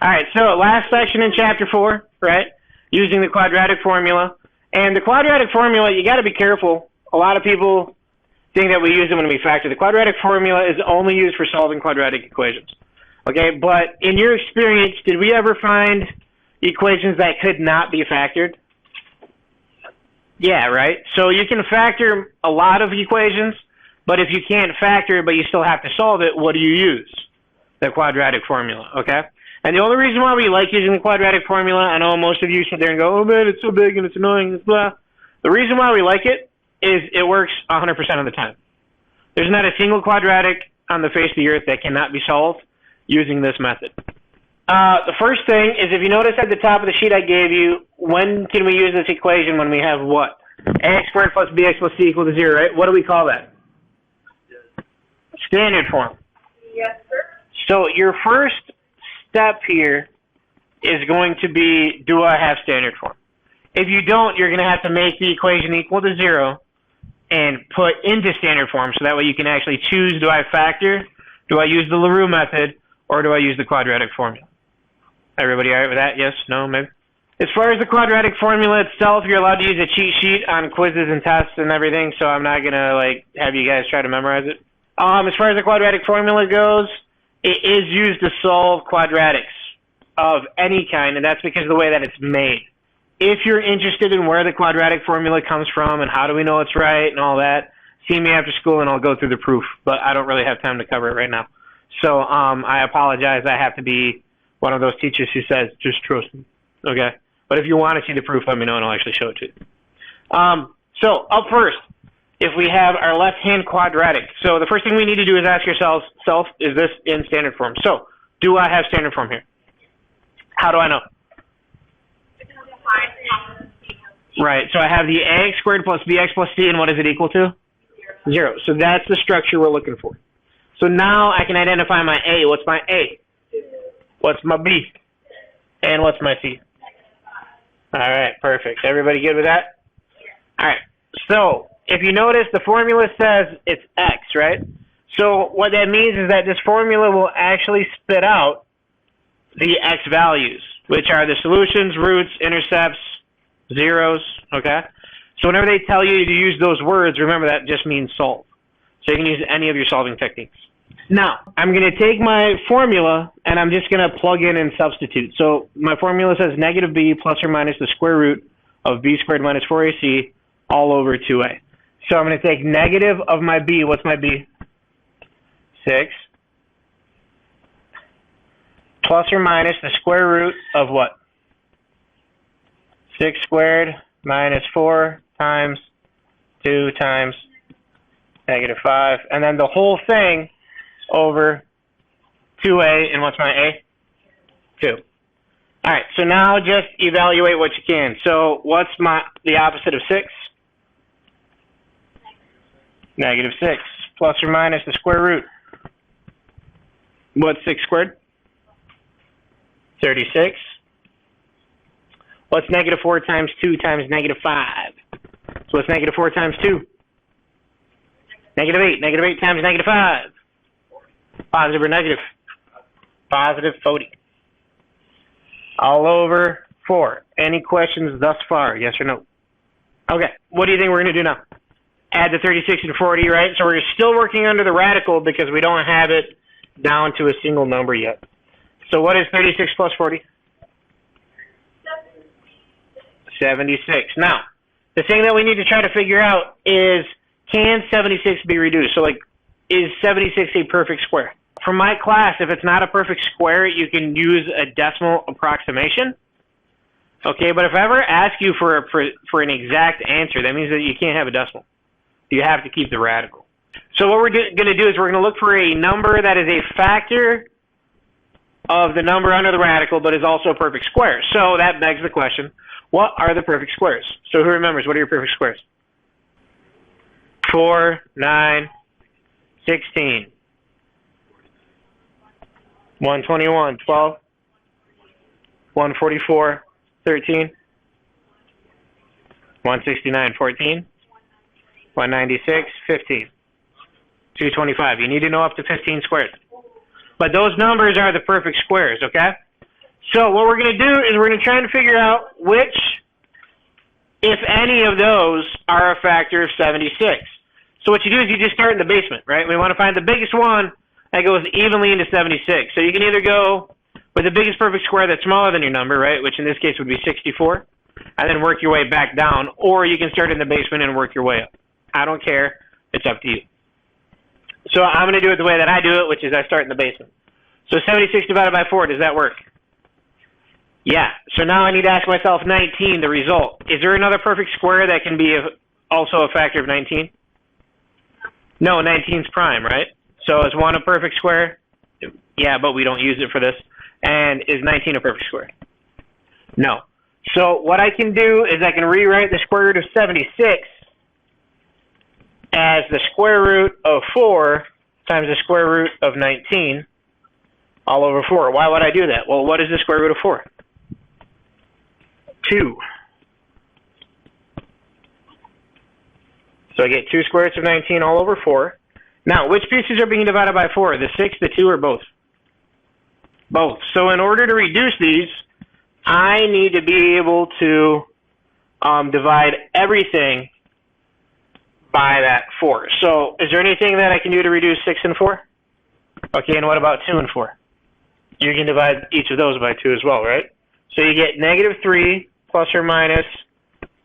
All right, so last section in chapter 4, right? Using the quadratic formula. And the quadratic formula, you got to be careful. A lot of people think that we use it when we factor. The quadratic formula is only used for solving quadratic equations. Okay, but in your experience, did we ever find equations that could not be factored? Yeah, right? So you can factor a lot of equations, but if you can't factor it, but you still have to solve it, what do you use? The quadratic formula, okay? And the only reason why we like using the quadratic formula, I know most of you sit there and go, oh man, it's so big and it's annoying, and blah. The reason why we like it is it works 100% of the time. There's not a single quadratic on the face of the earth that cannot be solved using this method. The first thing is, if you notice at the top of the sheet I gave you, when can we use this equation when we have what? Ax squared plus bx plus c equal to 0, right? What do we call that? Standard form. Yes, sir. So your first step here is going to be, do I have standard form? If you don't, you're going to have to make the equation equal to 0 and put into standard form, so that way you can actually choose, do I factor, do I use the LaRue method, or do I use the quadratic formula? Everybody all right with that? Yes? No? Maybe? As far as the quadratic formula itself, you're allowed to use a cheat sheet on quizzes and tests and everything, so I'm not going to have you guys try to memorize it. As far as the quadratic formula goes, it is used to solve quadratics of any kind, and that's because of the way that it's made. If you're interested in where the quadratic formula comes from and how do we know it's right and all that, see me after school and I'll go through the proof, but I don't really have time to cover it right now. So I apologize. I have to be one of those teachers who says, just trust me, okay? But if you want to see the proof, let me know and I'll actually show it to you. So up first, if we have our left-hand quadratic, so the first thing we need to do is ask yourselves, is this in standard form? So do I have standard form here? How do I know? Right, so I have the ax squared plus bx plus c, and what is it equal to? 0. So that's the structure we're looking for. So now I can identify my A. What's my A? What's my B? And what's my C? All right, perfect. Everybody good with that? All right, so if you notice, the formula says it's x, right? So what that means is that this formula will actually spit out the x values, which are the solutions, roots, intercepts, zeros, okay? So whenever they tell you to use those words, remember that just means solve. So you can use any of your solving techniques. Now, I'm going to take my formula, and I'm just going to plug in and substitute. So my formula says negative b plus or minus the square root of b squared minus 4ac all over 2a. So I'm going to take negative of my b. What's my b? 6. Plus or minus the square root of what? 6 squared minus 4 times 2 times negative 5. And then the whole thing over 2a, and what's my a? 2. All right, so now just evaluate what you can. So what's the opposite of 6? Negative 6. Plus or minus the square root. What's 6 squared? 36. What's negative 4 times 2 times negative 5? So what's negative 4 times 2? Negative 8. Negative 8 times negative 5. Positive or negative? Positive 40. All over 4. Any questions thus far? Yes or no? Okay. What do you think we're going to do now? Add the 36 and 40, right? So we're still working under the radical because we don't have it down to a single number yet. So what is 36 plus 40? 76. Now, the thing that we need to try to figure out is, can 76 be reduced? So, is 76 a perfect square? For my class, if it's not a perfect square, you can use a decimal approximation. Okay, but if I ever ask you for an exact answer, that means that you can't have a decimal. You have to keep the radical. So what we're going to do is we're going to look for a number that is a factor of the number under the radical, but is also a perfect square. So that begs the question, what are the perfect squares? So who remembers, what are your perfect squares? 4, 9, 16, 121, 12, 144, 13, 169, 14, 196, 15, 225. You need to know up to 15 squares. But those numbers are the perfect squares, okay? So what we're going to do is we're going to try and figure out which, if any of those, are a factor of 76. So what you do is you just start in the basement, right? We want to find the biggest one that goes evenly into 76. So you can either go with the biggest perfect square that's smaller than your number, right, which in this case would be 64, and then work your way back down, or you can start in the basement and work your way up. I don't care. It's up to you. So I'm going to do it the way that I do it, which is I start in the basement. So 76 divided by 4, does that work? Yeah. So now I need to ask myself 19, the result. Is there another perfect square that can be also a factor of 19? No, 19's prime, right? So is 1 a perfect square? Yeah, but we don't use it for this. And is 19 a perfect square? No. So what I can do is I can rewrite the square root of 76 as the square root of 4 times the square root of 19 all over 4. Why would I do that? Well, what is the square root of 4? 2. So I get 2 square roots of 19 all over 4. Now, which pieces are being divided by 4? The 6, the 2, or both? Both. So in order to reduce these, I need to be able to divide everything by that 4. So is there anything that I can do to reduce 6 and 4? Okay, and what about 2 and 4? You can divide each of those by 2 as well, right? So you get negative 3 plus or minus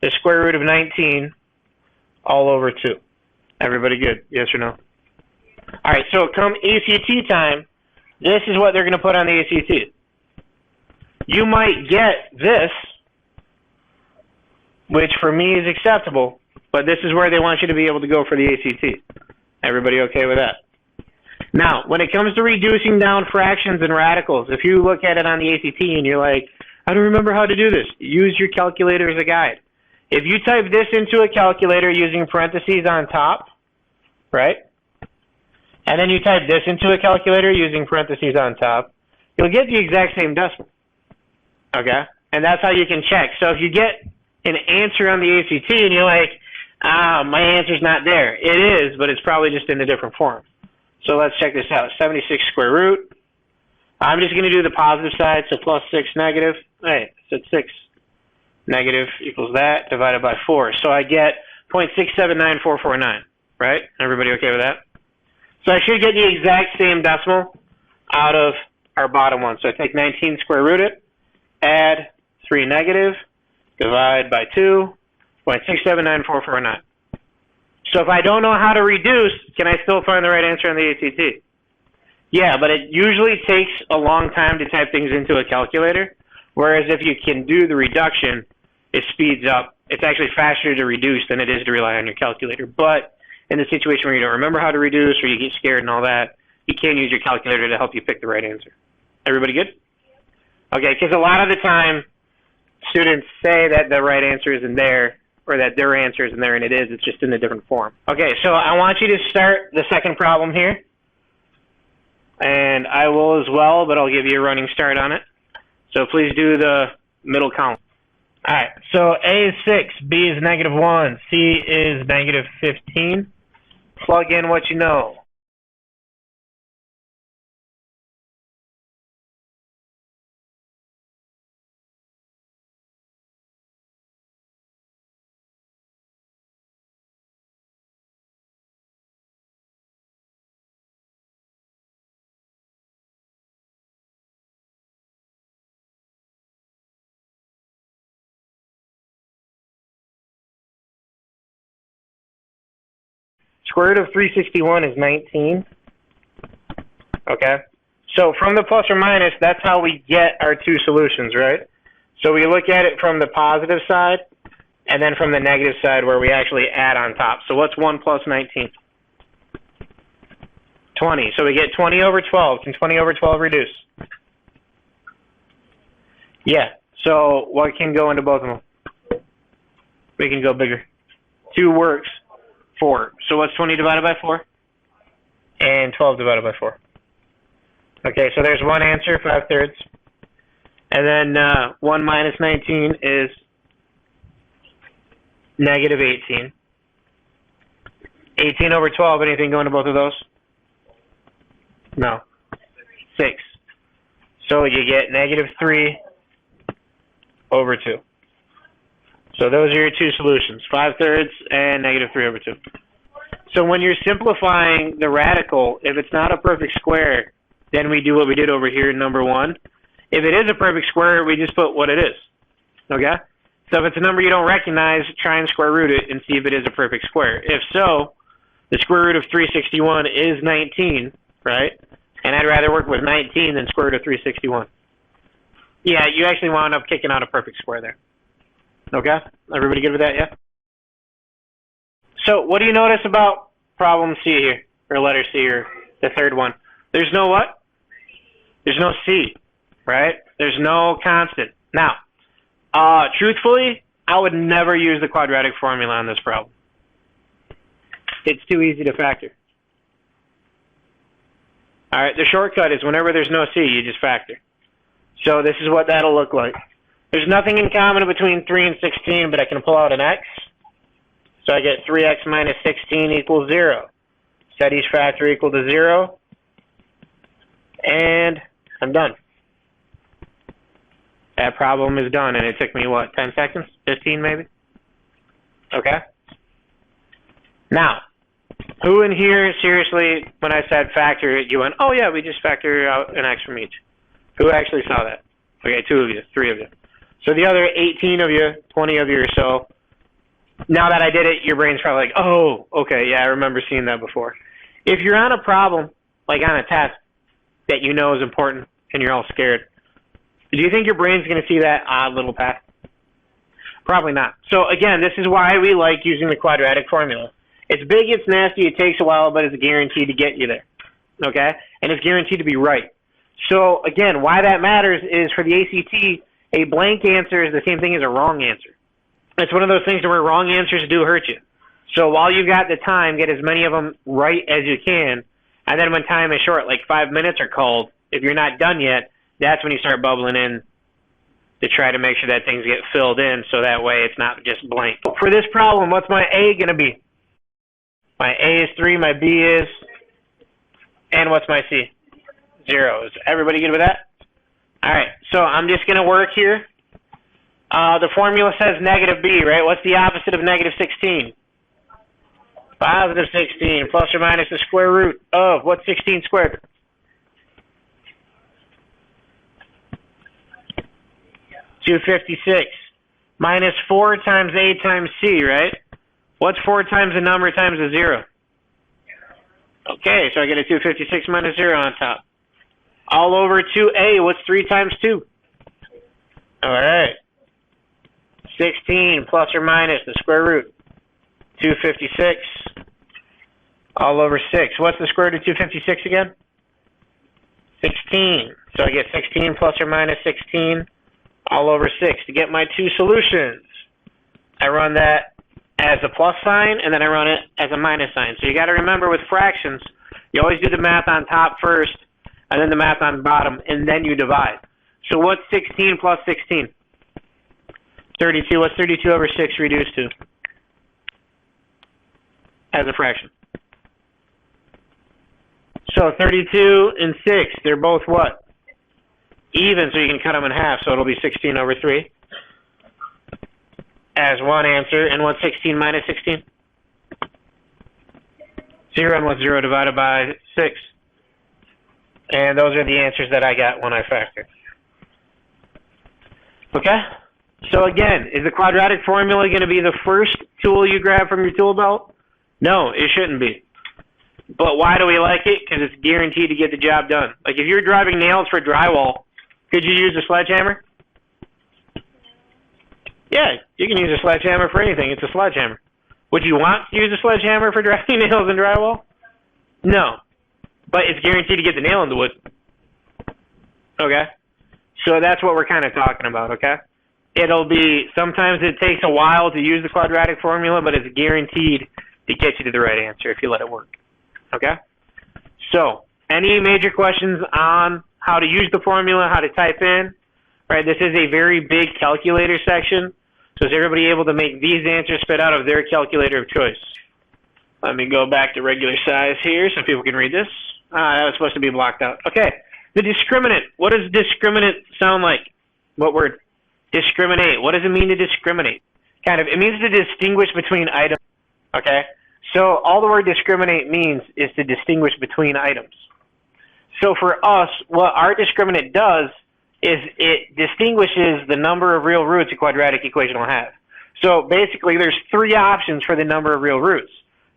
the square root of 19 all over 2. Everybody good? Yes or no? All right, so come ACT time, this is what they're going to put on the ACT. You might get this, which for me is acceptable, but this is where they want you to be able to go for the ACT. Everybody okay with that? Now, when it comes to reducing down fractions and radicals, if you look at it on the ACT and you're like, I don't remember how to do this, use your calculator as a guide. If you type this into a calculator using parentheses on top, right, and then you type this into a calculator using parentheses on top, you'll get the exact same decimal, okay? And that's how you can check. So if you get an answer on the ACT and you're like, my answer's not there. It is, but it's probably just in a different form. So let's check this out. 76 square root. I'm just going to do the positive side, so plus 6 negative. Hey, so 6 negative equals that divided by 4. So I get 0.679449, right? Everybody okay with that? So I should get the exact same decimal out of our bottom one. So I take 19 square root it, add 3 negative, divide by 2, 0.679449. So if I don't know how to reduce, can I still find the right answer on the ACT? Yeah, but it usually takes a long time to type things into a calculator, whereas if you can do the reduction, it speeds up. It's actually faster to reduce than it is to rely on your calculator. But in the situation where you don't remember how to reduce or you get scared and all that, you can use your calculator to help you pick the right answer. Everybody good? Okay, because a lot of the time, students say that the right answer isn't there, or that their answer isn't there, and it is. It's just in a different form. Okay, so I want you to start the second problem here. And I will as well, but I'll give you a running start on it. So please do the middle column. All right, so A is 6, B is negative 1, C is negative 15. Plug in what you know. Square root of 361 is 19. Okay? So from the plus or minus, that's how we get our two solutions, right? So we look at it from the positive side, and then from the negative side where we actually add on top. So what's 1 plus 19? 20. So we get 20 over 12. Can 20 over 12 reduce? Yeah. So what can go into both of them? We can go bigger. 2 works. 4. So what's 20 divided by 4? And 12 divided by 4. Okay, so there's one answer, 5/3. And then 1 minus 19 is negative 18. 18 over 12, anything going to both of those? No. 6. So you get -3 over 2. So those are your two solutions, 5/3 and -3 over 2. So when you're simplifying the radical, if it's not a perfect square, then we do what we did over here in number 1. If it is a perfect square, we just put what it is. Okay? So if it's a number you don't recognize, try and square root it and see if it is a perfect square. If so, the square root of 361 is 19, right? And I'd rather work with 19 than square root of 361. Yeah, you actually wound up kicking out a perfect square there. Okay? Everybody good with that, yeah? So what do you notice about problem C here, or letter C, or the third one? There's no what? There's no C, right? There's no constant. Now, truthfully, I would never use the quadratic formula on this problem. It's too easy to factor. All right, the shortcut is whenever there's no C, you just factor. So this is what that'll look like. There's nothing in common between 3 and 16, but I can pull out an x. So I get 3x minus 16 equals 0. Set each factor equal to 0. And I'm done. That problem is done, and it took me, what, 10 seconds? 15 maybe? Okay. Now, who in here, seriously, when I said factor it, you went, oh yeah, we just factor out an x from each? Who actually saw that? Okay, 2 of you, 3 of you. So the other 18 of you, 20 of you or so, now that I did it, your brain's probably like, oh, okay, yeah, I remember seeing that before. If you're on a problem, like on a test, that you know is important, and you're all scared, do you think your brain's going to see that odd little path? Probably not. So again, this is why we like using the quadratic formula. It's big, it's nasty, it takes a while, but it's guaranteed to get you there. Okay? And it's guaranteed to be right. So again, why that matters is for the ACT, a blank answer is the same thing as a wrong answer. It's one of those things where wrong answers do hurt you. So while you've got the time, get as many of them right as you can. And then when time is short, like 5 minutes are called, if you're not done yet, that's when you start bubbling in to try to make sure that things get filled in so that way it's not just blank. For this problem, what's my A going to be? My A is 3, my B is, and what's my C? 0. Is everybody good with that? All right, so I'm just going to work here. The formula says negative B, right? What's the opposite of negative 16? Positive 16, plus or minus the square root of, what's 16 squared? 256. Minus 4 times A times C, right? What's 4 times a number times a 0? Okay, so I get a 256 minus 0 on top. All over 2A, what's 3 times 2? All right. 16 plus or minus the square root. 256 all over 6. What's the square root of 256 again? 16. So I get 16 plus or minus 16 all over 6. To get my two solutions, I run that as a plus sign, and then I run it as a minus sign. So you got to remember with fractions, you always do the math on top first, and then the math on bottom, and then you divide. So what's 16 plus 16? 32. What's 32 over 6 reduced to? As a fraction. So 32 and 6, they're both what? Even, so you can cut them in half, so it'll be 16 over 3 as one answer. And what's 16 minus 16? 0, and what's 0 divided by 6? And those are the answers that I got when I factored. Okay? So again, is the quadratic formula going to be the first tool you grab from your tool belt? No, it shouldn't be. But why do we like it? Because it's guaranteed to get the job done. Like if you're driving nails for drywall, could you use a sledgehammer? Yeah, you can use a sledgehammer for anything. It's a sledgehammer. Would you want to use a sledgehammer for driving nails in drywall? No. But it's guaranteed to get the nail in the wood. Okay? So that's what we're kind of talking about, okay? It'll be, sometimes it takes a while to use the quadratic formula, but it's guaranteed to get you to the right answer if you let it work. Okay? So, any major questions on how to use the formula, how to type in? Right, this is a very big calculator section. So is everybody able to make these answers spit out of their calculator of choice? Let me go back to regular size here so people can read this. That was supposed to be blocked out. Okay, The discriminant. What does discriminant sound like? What word? Discriminate. What does it mean to discriminate? Kind of. It means to distinguish between items. Okay? So all the word discriminate means is to distinguish between items. So for us, what our discriminant does is it distinguishes the number of real roots a quadratic equation will have. So basically, there's three options for the number of real roots.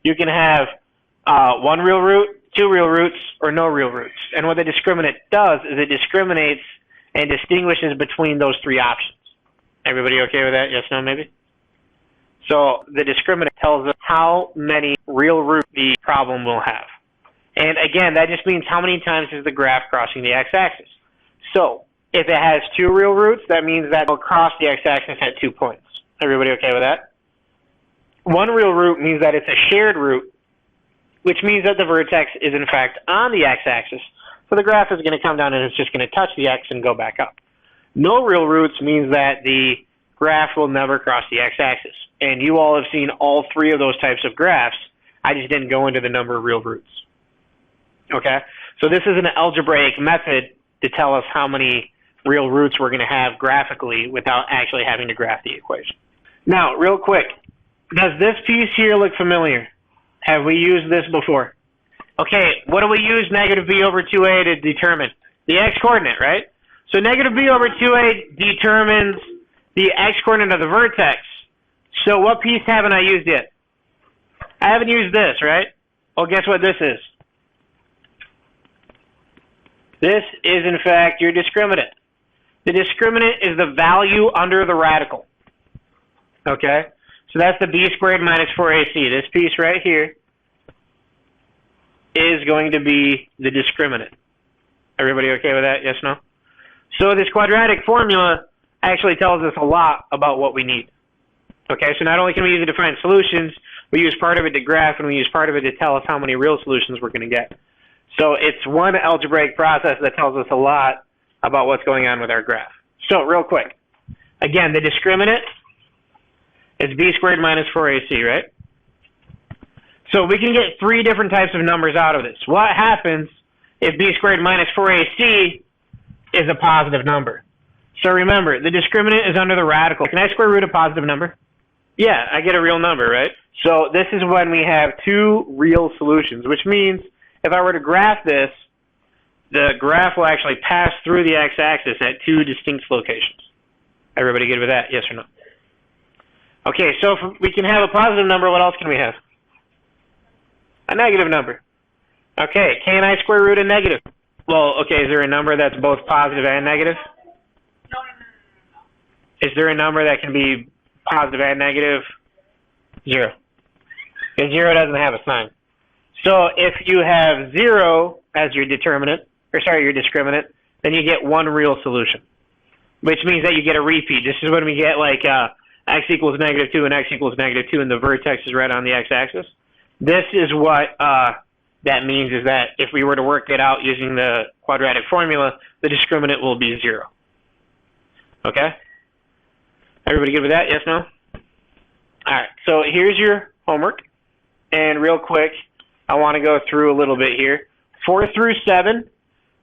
You can have one real root, two real roots, or no real roots. And what the discriminant does is it discriminates and distinguishes between those three options. Everybody okay with that? Yes, no, maybe? So the discriminant tells us how many real roots the problem will have. And again, that just means how many times is the graph crossing the x-axis. So if it has two real roots, that means that it'll cross the x-axis at 2 points. Everybody okay with that? One real root means that it's a shared root, which means that the vertex is in fact on the x-axis. So the graph is going to come down and it's just going to touch the x and go back up. No real roots means that the graph will never cross the x-axis. And you all have seen all three of those types of graphs. I just didn't go into the number of real roots. Okay? So this is an algebraic method to tell us how many real roots we're going to have graphically without actually having to graph the equation. Now, real quick, does this piece here look familiar? Have we used this before? Okay, what do we use negative b over 2a to determine? The x-coordinate, right? So negative b over 2a determines the x-coordinate of the vertex. So what piece haven't I used yet? I haven't used this, right? Well, guess what this is? This is, in fact, your discriminant. The discriminant is the value under the radical. Okay? So that's the b squared minus 4ac. This piece right here is going to be the discriminant. Everybody okay with that? Yes, no? So this quadratic formula actually tells us a lot about what we need. Okay, so not only can we use it to find solutions, we use part of it to graph, and we use part of it to tell us how many real solutions we're going to get. So it's one algebraic process that tells us a lot about what's going on with our graph. So real quick, again, the discriminant is b squared minus 4ac, right? So we can get three different types of numbers out of this. What happens if b squared minus 4ac is a positive number? So remember, the discriminant is under the radical. Can I square root a positive number? Yeah, I get a real number, right? So this is when we have two real solutions, which means if I were to graph this, the graph will actually pass through the x-axis at two distinct locations. Everybody good with that? Yes or no? Okay, so if we can have a positive number, what else can we have? A negative number. Okay, can I square root a negative? Well, okay, is there a number that's both positive and negative? No. Is there a number that can be positive and negative? 0. Because 0 doesn't have a sign. So if you have 0 as your determinant, or sorry, your discriminant, then you get one real solution, which means that you get a repeat. This is when we get like x equals negative 2 and x equals negative 2 and the vertex is right on the x-axis. This is what that means, is that if we were to work it out using the quadratic formula, the discriminant will be 0. Okay? Everybody good with that? Yes, no? Alright, so here's your homework. And real quick, I want to go through a little bit here. 4 through 7,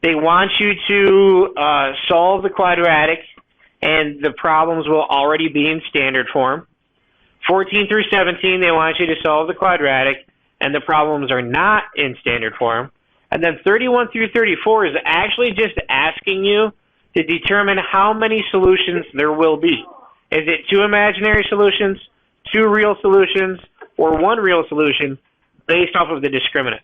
they want you to solve the quadratic, and the problems will already be in standard form. 14 through 17, they want you to solve the quadratic, and the problems are not in standard form. And then 31 through 34 is actually just asking you to determine how many solutions there will be. Is it 2 imaginary solutions, 2 real solutions, or 1 real solution based off of the discriminant?